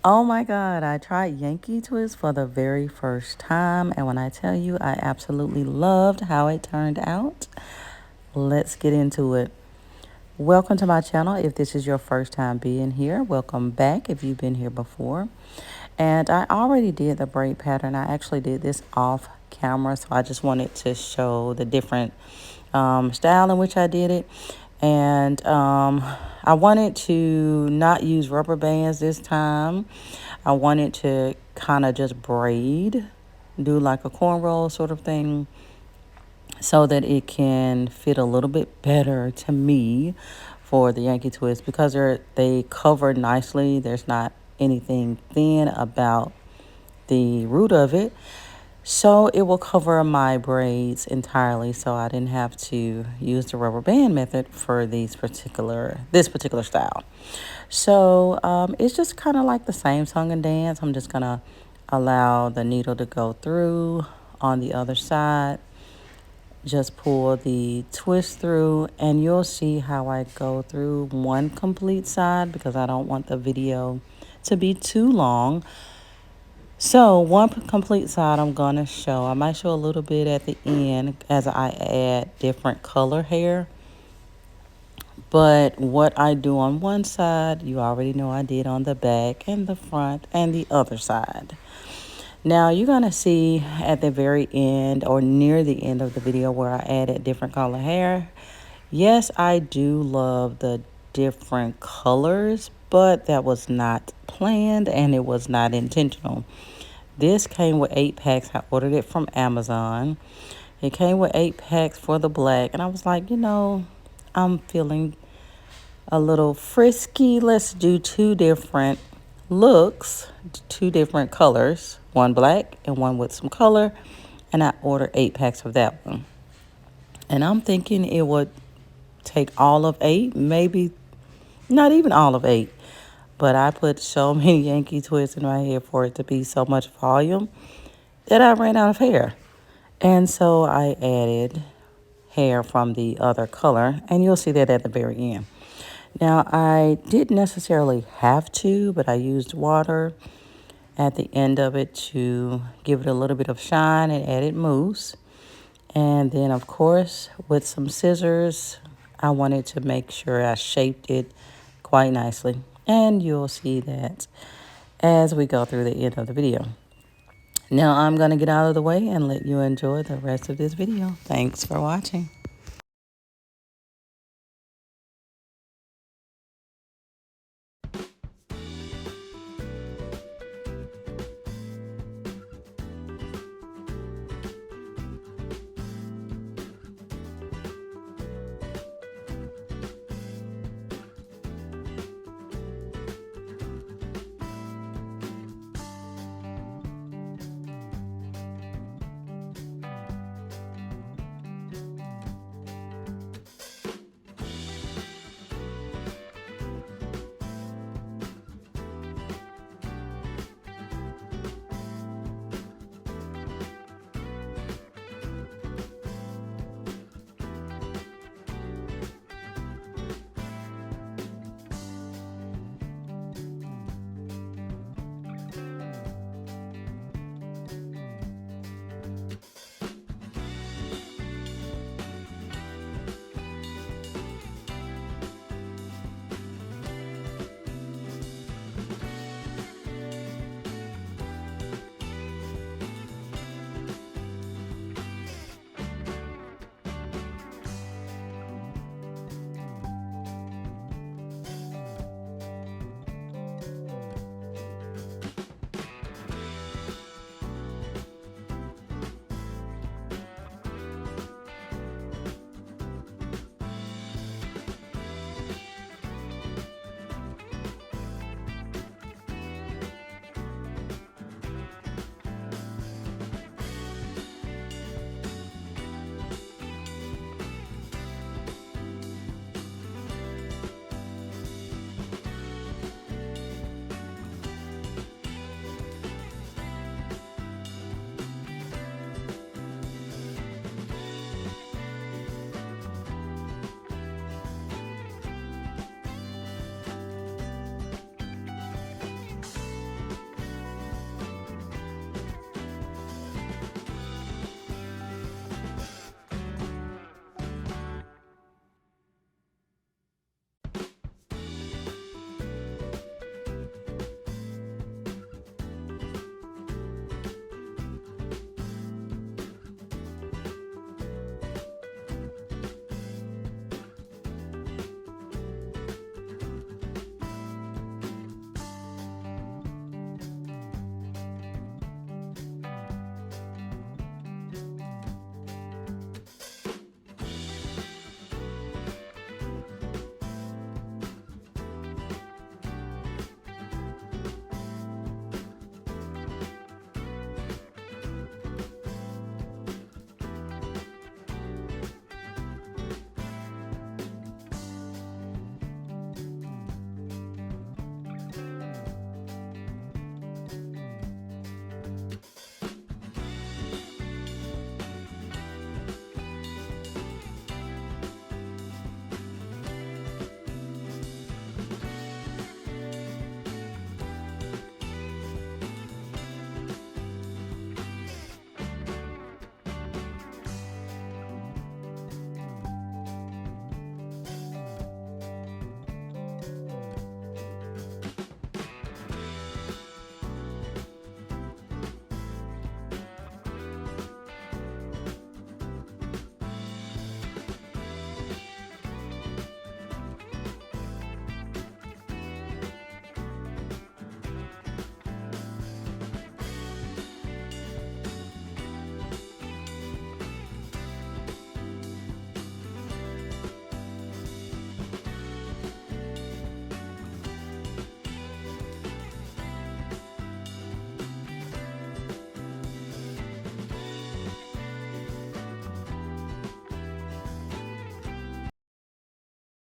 Oh my God, I tried Yankee Twist for the very first time. And when I tell you, I absolutely loved how it turned out. Let's get into it. Welcome to my channel. If this is your first time being here, welcome back if you've been here before. And I already did the braid pattern. I actually did this off camera, so I just wanted to show the different style in which I did it. And I wanted to not use rubber bands this time. I wanted to kind of just braid, do like a cornrow sort of thing, so that it can fit a little bit better to me for the Yankee twist, because they cover nicely. There's not anything thin about the root of it, so it will cover my braids entirely, so I didn't have to use the rubber band method for this particular style. So it's just kind of like the same song and dance. I'm just gonna allow the needle to go through on the other side, just pull the twist through, and you'll see how I go through one complete side because I don't want the video to be too long. So one complete side I'm going to show. I might show a little bit at the end as I add different color hair. But what I do on one side, you already know I did on the back and the front and the other side. Now you're going to see at the very end or near the end of the video where I added different color hair. Yes, I do love the different colors, but that was not planned and it was not intentional. This came with 8 packs. I ordered it from Amazon. It came with 8 packs for the black. And I was like, I'm feeling a little frisky. Let's do 2 different looks, 2 different colors, one black and one with some color. And I ordered 8 packs of that one. And I'm thinking it would take all of 8, maybe not even all of 8. But I put so many Yankee twists in my hair for it to be so much volume that I ran out of hair. And so I added hair from the other color, and you'll see that at the very end. Now, I didn't necessarily have to, but I used water at the end of it to give it a little bit of shine and added mousse. And then, of course, with some scissors, I wanted to make sure I shaped it quite nicely. And you'll see that as we go through the end of the video. Now I'm going to get out of the way and let you enjoy the rest of this video. Thanks for watching.